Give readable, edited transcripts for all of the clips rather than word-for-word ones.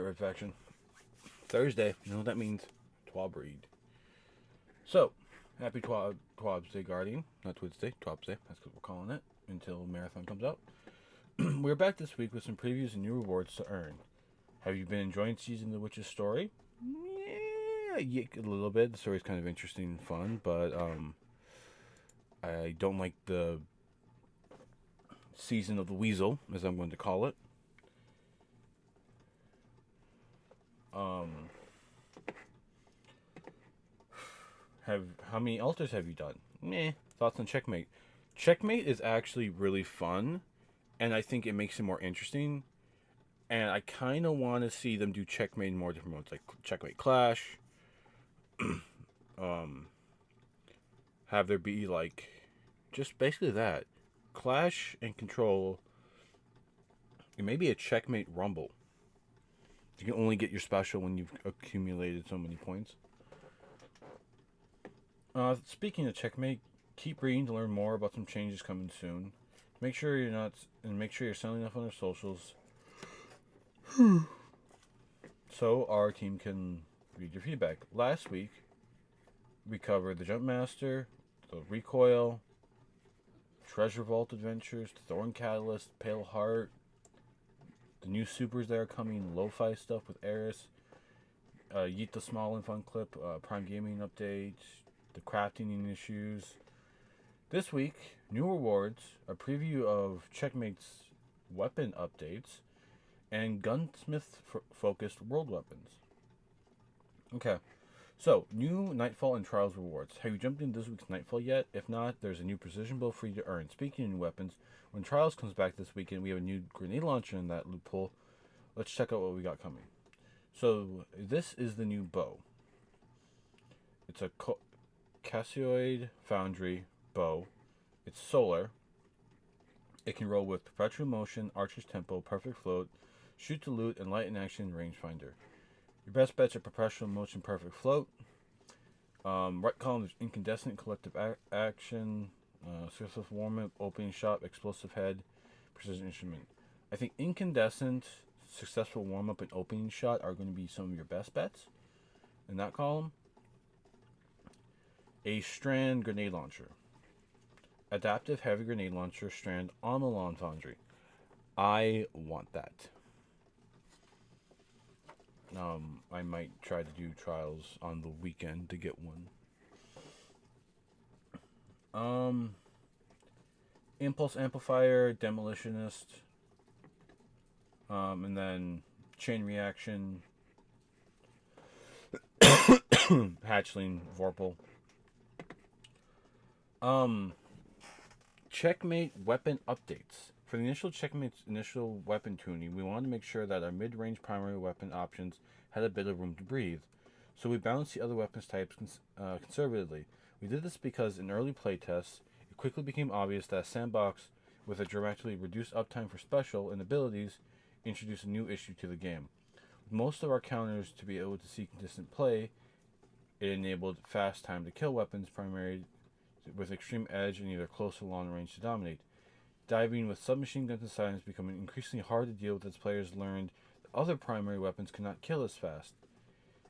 Red Faction. Thursday, you know what that means? Twab Read. So, happy Twab's Day, Guardian. Not Twids Day, Twab's Day. That's what we're calling it until Marathon comes out. We're back this week with some previews and new rewards to earn. Have you been enjoying Season the Witch's story? Yeah, a little bit. The story's kind of interesting and fun, but I don't like the Season of the Weasel, as I'm going to call it. How many altars have you done? Meh. Thoughts on Checkmate? Checkmate is actually really fun, and I think it makes it more interesting. And I kind of want to see them do Checkmate in more different modes, like Checkmate Clash. Have there be like just basically that Clash and Control. It may be a Checkmate Rumble. You can only get your special when you've accumulated so many points. Speaking of Checkmate, keep reading to learn more about some changes coming soon. Make sure you're signing up on their socials, so our team can read your feedback. Last week, we covered the Jump Master, the Recoil, Treasure Vault Adventures, Thorn Catalyst, Pale Heart, the new supers that are coming, lo-fi stuff with Eris, Yeet the Small and Fun Clip, Prime Gaming update, the crafting issues. This week, new rewards, a preview of Checkmate's weapon updates, and gunsmith-focused world weapons. Okay, so new Nightfall and Trials rewards. Have you jumped into this week's Nightfall yet? If not, there's a new precision bow for you to earn. Speaking of new weapons, when Trials comes back this weekend, we have a new grenade launcher in that loophole. Let's check out what we got coming. So, this is the new bow. It's a coyote foundry bow. It's solar. It can roll with perpetual motion, archer's tempo, perfect float, shoot to loot, and light in action rangefinder. Your best bets are perpetual motion, perfect float. Right column is incandescent, collective action, successful warm-up, opening shot, explosive head, precision instrument. I think incandescent, successful warm-up, and opening shot are going to be some of your best bets in that column. A strand grenade launcher. Adaptive heavy grenade launcher strand on the lawn foundry. I want that. I might try to do trials on the weekend to get one. Impulse amplifier, demolitionist, and then chain reaction, hatchling, vorpal. Checkmate weapon updates. For the initial Checkmate's initial weapon tuning, we wanted to make sure that our mid-range primary weapon options had a bit of room to breathe. So we balanced the other weapons types conservatively. We did this because in early playtests, it quickly became obvious that a sandbox with a dramatically reduced uptime for special and abilities introduced a new issue to the game. With most of our counters to be able to see consistent play, it enabled fast time to kill weapons primary with extreme edge and either close or long range to dominate. Diving with submachine guns and silencers becoming increasingly hard to deal with as players learned that other primary weapons could not kill as fast,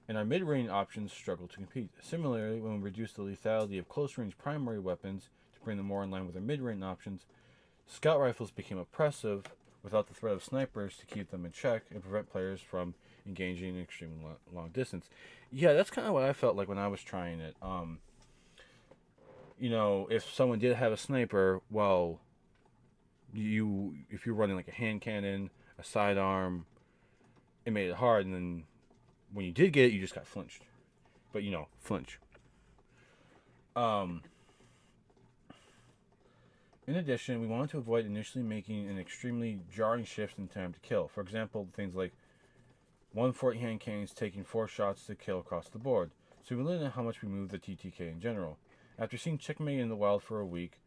and our mid-range options struggled to compete. Similarly, when we reduced the lethality of close-range primary weapons to bring them more in line with our mid-range options, scout rifles became oppressive without the threat of snipers to keep them in check and prevent players from engaging in extreme long distance. Yeah, that's kind of what I felt like when I was trying it. If someone did have a sniper, well, if you're running like a hand cannon, a sidearm, it made it hard, and then when you did get it, you just got flinched. But flinch. In addition, we wanted to avoid initially making an extremely jarring shift in time to kill. For example, things like 140 hand cannons taking 4 shots to kill across the board. So we limited how much we moved the TTK in general. After seeing Checkmate in the wild for a week,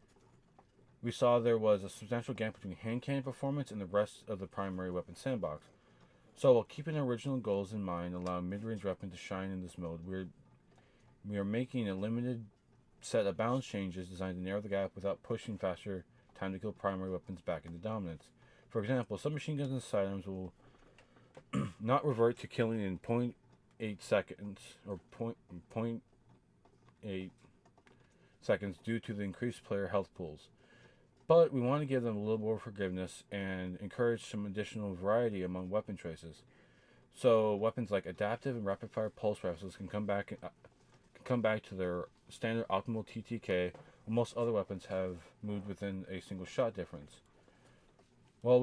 we saw there was a substantial gap between hand cannon performance and the rest of the primary weapon sandbox. So while keeping our original goals in mind, allowing mid-range weapon to shine in this mode, we are making a limited set of balance changes designed to narrow the gap without pushing faster time to kill primary weapons back into dominance. For example, submachine guns and sidearms will not revert to killing in point 0.8 seconds or point 0.8 seconds due to the increased player health pools. But we want to give them a little more forgiveness and encourage some additional variety among weapon choices. So weapons like adaptive and rapid fire pulse rifles can come back to their standard optimal TTK, while most other weapons have moved within a single shot difference. While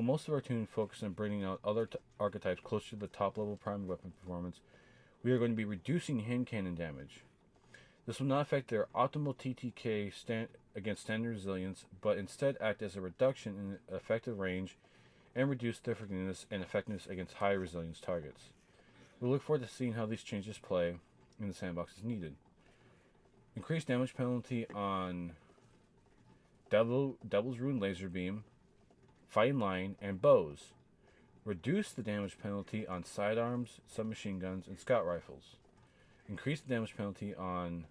most of our tuning focus on bringing out other archetypes closer to the top level primary weapon performance, we are going to be reducing hand cannon damage. This will not affect their optimal TTK against standard resilience, but instead act as a reduction in effective range and reduce their effectiveness and effectiveness against high resilience targets. We look forward to seeing how these changes play in the sandbox as needed. Increased damage penalty on Devil's Ruin Laser Beam, Fighting Line, and bows. Reduce the damage penalty on sidearms, submachine guns, and scout rifles. Increase the damage penalty on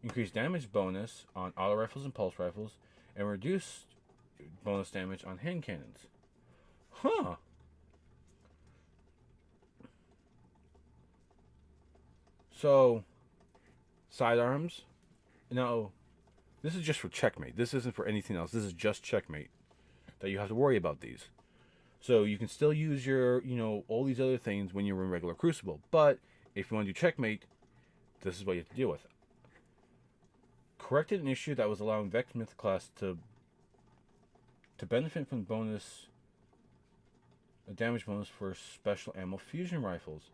increased damage bonus on auto rifles and pulse rifles, and reduce bonus damage on hand cannons. Huh. So, sidearms. Now, this is just for checkmate. This isn't for anything else. This is just checkmate. That you have to worry about these. So you can still use your, all these other things when you're in regular Crucible. But if you want to do checkmate, this is what you have to deal with. Corrected an issue that was allowing Vex Myth class to benefit from a damage bonus for special ammo fusion rifles.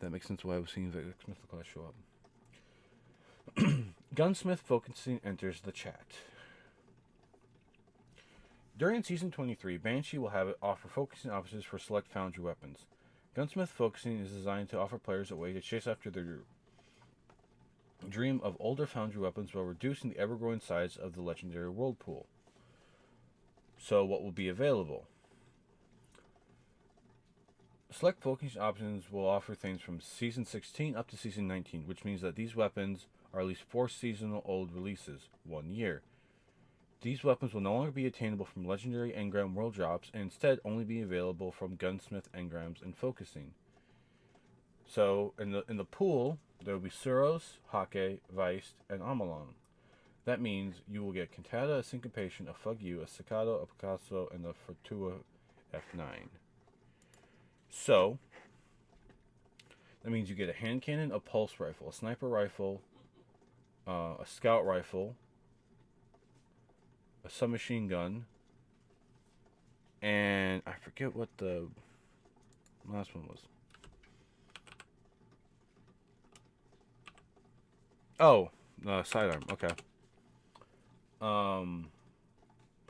That makes sense why I was seeing Vex Myth class show up. Gunsmith focusing enters the chat. During Season 23, Banshee will offer focusing options for select foundry weapons. Gunsmith focusing is designed to offer players a way to chase after their dream of older foundry weapons while reducing the ever-growing size of the legendary world pool. So what will be available? Select focusing options will offer things from Season 16 up to Season 19, which means that these weapons are at least 4 seasonal old releases, 1 year. These weapons will no longer be attainable from legendary engram world drops and instead only be available from gunsmith engrams and focusing. So in the pool, there will be Suros, Hake, Weist, and Amalong. That means you will get Cantata, a Syncopation, a Fug You, a Staccato, a Picasso, and a Fortua F9. So that means you get a hand cannon, a pulse rifle, a sniper rifle, a scout rifle, a submachine gun, and I forget what the last one was. Oh, sidearm. Okay.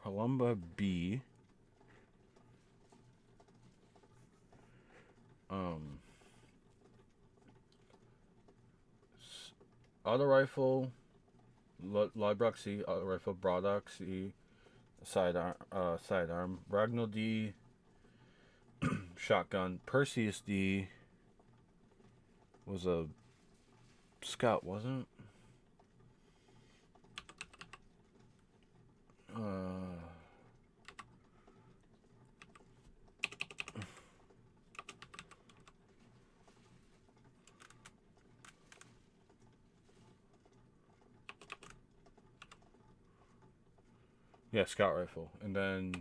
Palumba B. Auto rifle. Liebrock C, auto rifle, Braddock C, sidearm, Ragnall D, shotgun, Perseus D was a scout, wasn't it? Yeah, scout rifle. And then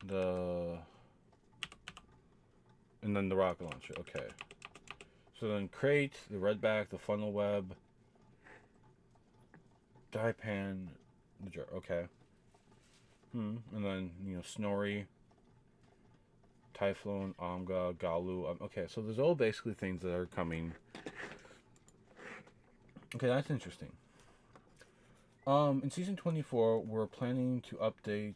the rocket launcher. Okay. So then crate, the redback, the funnel web, die pan, the jar. Okay. And then, Snorri, Typhoon, Amga, Galu. Okay, so there's all basically things that are coming. Okay, that's interesting. In Season 24, we're planning to update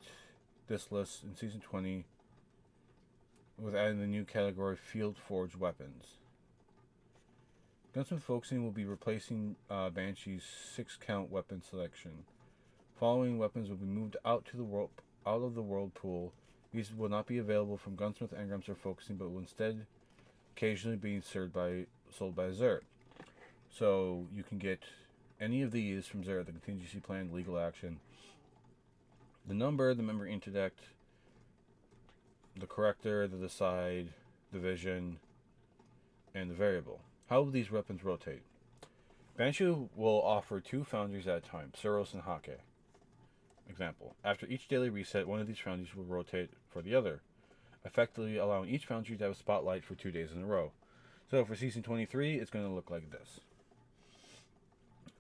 this list in Season 20 with adding the new category Field Forged Weapons. Gunsmith Focusing will be replacing Banshee's 6-count weapon selection. Following weapons will be moved out of the world pool. These will not be available from Gunsmith engrams or Focusing, but will instead occasionally be sold by Xur. So you can get any of these from Xur, the contingency plan, legal action, the number, the memory interdict, the corrector, the decide, the vision, and the variable. How will these weapons rotate? Banshu will offer 2 foundries at a time, Suros and Hake. Example. After each daily reset, one of these foundries will rotate for the other, effectively allowing each foundry to have a spotlight for 2 days in a row. So for Season 23, it's going to look like this.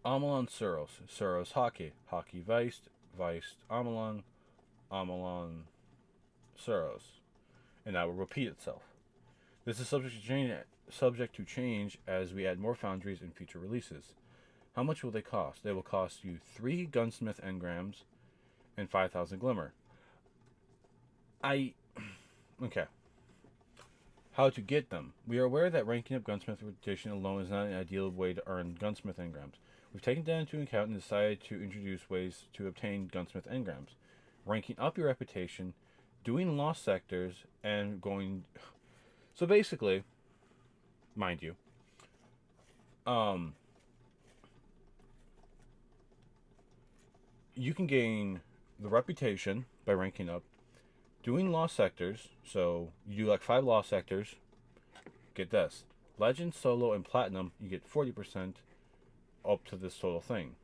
Amalon Suros, Suros Hake, Hake Weist, Weist Amalon, Amalon Suros. And that will repeat itself. This is subject to change as we add more foundries in future releases. How much will they cost? They will cost you 3 gunsmith engrams and 5,000 glimmer. Okay. How to get them? We are aware that ranking up gunsmith reputation alone is not an ideal way to earn gunsmith engrams. We've taken that into account and decided to introduce ways to obtain gunsmith engrams. Ranking up your reputation, doing lost sectors, and going... So basically, mind you, you can gain the reputation by ranking up, doing lost sectors. So you do like 5 lost sectors, get this. Legend, solo, and platinum, you get 40% up to this total thing.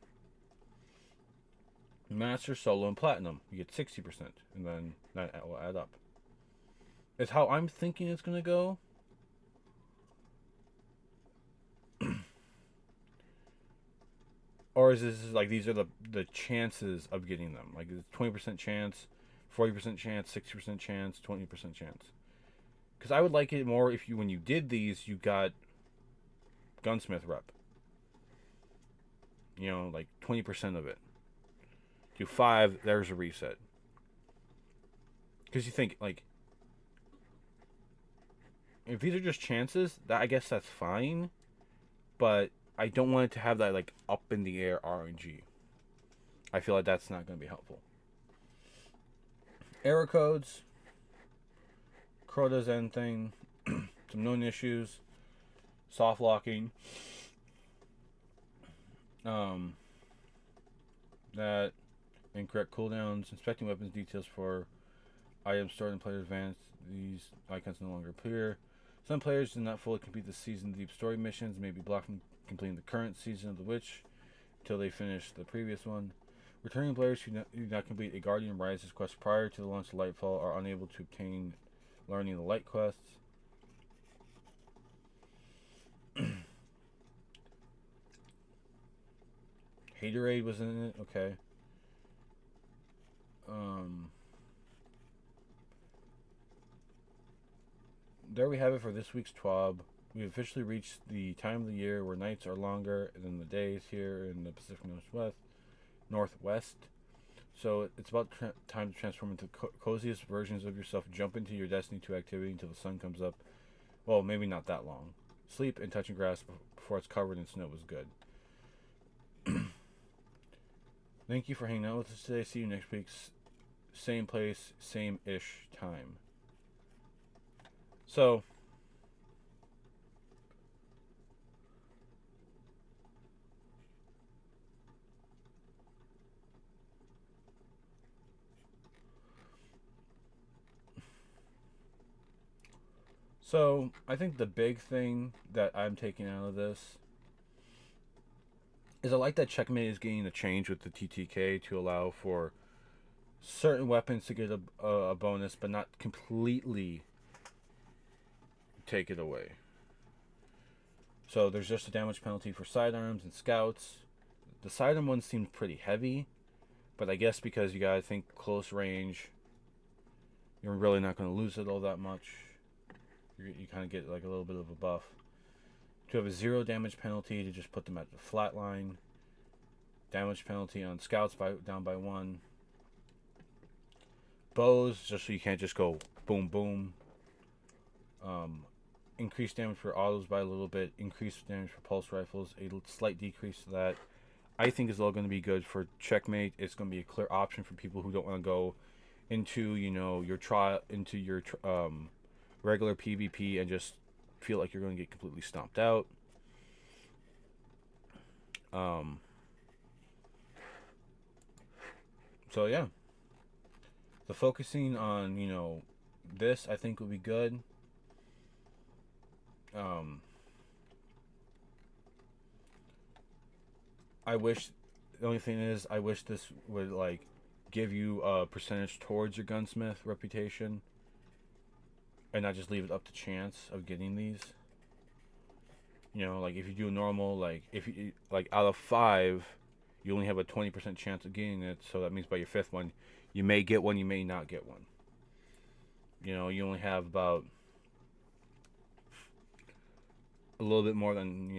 Master, solo, and platinum, you get 60%, and then that will add up. It's how I'm thinking it's going to go. Or is this like these are the chances of getting them? Like it's 20% chance, 40% chance, 60% chance, 20% chance. Because I would like it more if you, when you did these, you got gunsmith rep. You know, like 20% of it. Do 5, there's a reset. Because you think, like, if these are just chances, that I guess that's fine. But I don't want it to have that, like, up in the air RNG. I feel like that's not going to be helpful. Error codes. Crota's end thing. Some known issues. Soft locking. That. Incorrect cooldowns. Inspecting weapons details for items stored in player's advance. These icons no longer appear. Some players do not fully complete the season deep story missions, may be blocked from completing the current season of the Witch until they finish the previous one. Returning players who do not complete a Guardian Rises quest prior to the launch of Lightfall are unable to obtain learning the light quests. Haterade was in it, okay. There we have it for this week's TWAB. We officially reached the time of the year where nights are longer than the days here in the Pacific Northwest. So it's about time to transform into coziest versions of yourself. Jump into your Destiny 2 activity until the sun comes up. Well, maybe not that long. Sleep and touching grass before it's covered in snow was good. Thank you for hanging out with us today. See you next week. Same place, same-ish time. So, I think the big thing that I'm taking out of this is I like that Checkmate is getting a change with the TTK to allow for certain weapons to get a bonus, but not completely take it away. So there's just a damage penalty for sidearms and scouts. The sidearm one seems pretty heavy, but I guess because you gotta think close range, you're really not going to lose it all that much. You kind of get like a little bit of a buff. To have a 0 damage penalty to just put them at the flat line. Damage penalty on scouts down by 1. Bows, just so you can't just go boom boom. Increased damage for autos by a little bit. Increased damage for pulse rifles. A slight decrease to that. I think is all going to be good for Checkmate. It's going to be a clear option for people who don't want to go into your trial, into your regular PvP and just feel like you're going to get completely stomped out. So yeah, the focusing on this I think will be good. Um, I wish the only thing is I wish this would like give you a percentage towards your gunsmith reputation, and not just leave it up to chance of getting these. Like if you do a normal, like if you like out of 5, you only have a 20% chance of getting it. So that means by your 5th one, you may get one, you may not get one. You only have about a little bit more than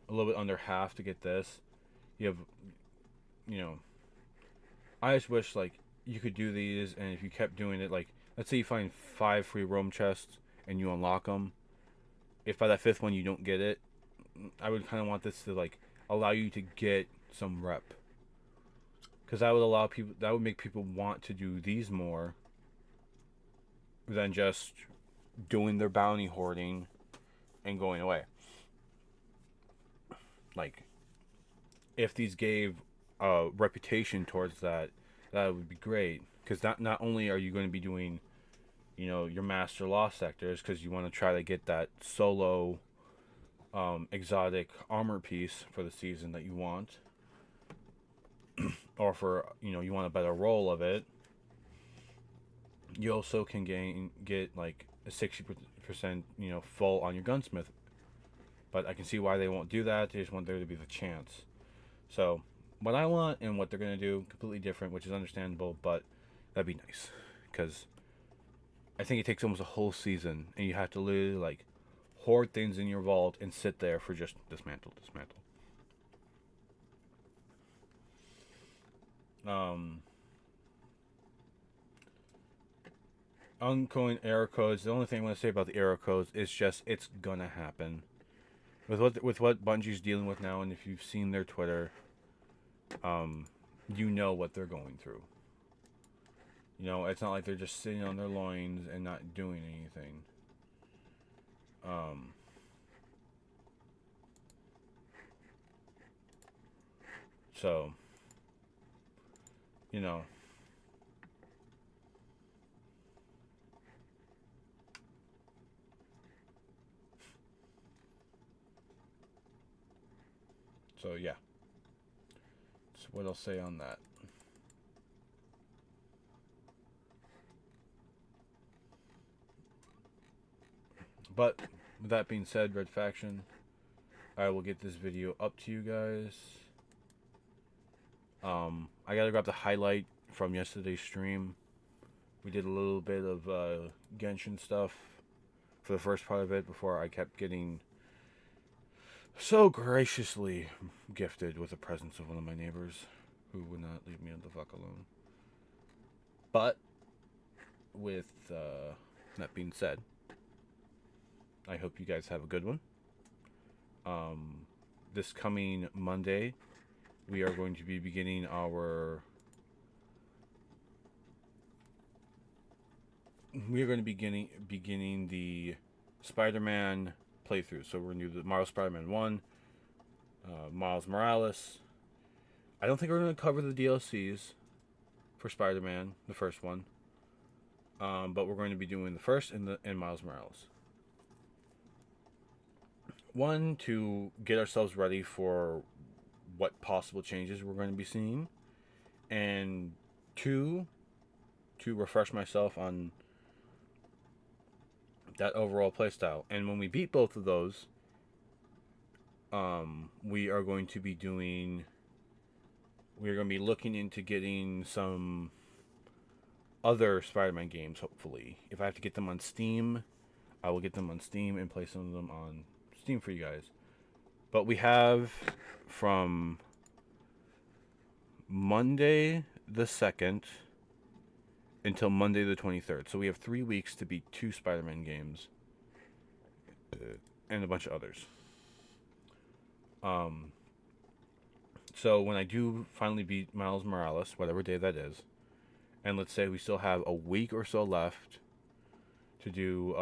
a little bit under half to get this. You have, you know, I just wish like you could do these, and if you kept doing it, like let's say you find 5 free roam chests and you unlock them. If by that 5th one you don't get it, I would kind of want this to like allow you to get some rep, because that would make people want to do these more than just doing their bounty hoarding and going away. Like if these gave a reputation towards that, that would be great, because not only are you going to be doing your master lost sectors, because you want to try to get that solo exotic armor piece for the season that you want, or for you want a better roll of it. You also can get like a 60% full on your gunsmith, but I can see why they won't do that. They just want there to be the chance. So what I want and what they're gonna do completely different, which is understandable, but that'd be nice, because I think it takes almost a whole season, and you have to literally like hoard things in your vault and sit there for just dismantle. Ongoing error codes. The only thing I'm going to say about the error codes is just it's gonna happen with what Bungie's dealing with now, and if you've seen their Twitter, you know what they're going through. It's not like they're just sitting on their loins and not doing anything. So, you know, so yeah. That's what I'll say on that. But with that being said, Red Faction, I will get this video up to you guys. I gotta grab the highlight from yesterday's stream. We did a little bit of Genshin stuff for the first part of it before I kept getting so graciously gifted with the presence of one of my neighbors who would not leave me the fuck alone. But with that being said, I hope you guys have a good one. This coming Monday, we are going to be beginning beginning the Spider-Man playthrough. So we're going to do the Marvel Spider-Man 1, Miles Morales. I don't think we're going to cover the DLCs for Spider-Man, the first one. But we're going to be doing the first and Miles Morales. 1, to get ourselves ready for what possible changes we're going to be seeing, and 2, to refresh myself on that overall playstyle. And when we beat both of those, we are going to be looking into getting some other Spider-Man games, hopefully. If I have to get them on Steam, I will get them on Steam and play some of them on Steam for you guys. But we have from Monday the 2nd until Monday the 23rd. So we have 3 weeks to beat 2 Spider-Man games and a bunch of others. So when I do finally beat Miles Morales, whatever day that is, and let's say we still have a week or so left to do,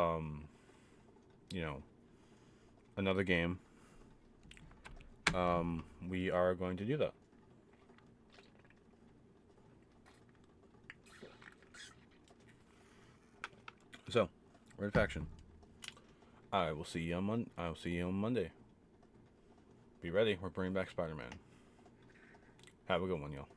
another game, we are going to do that. Red faction. I will see you on Monday. Be ready. We're bringing back Spider-Man. Have a good one, y'all.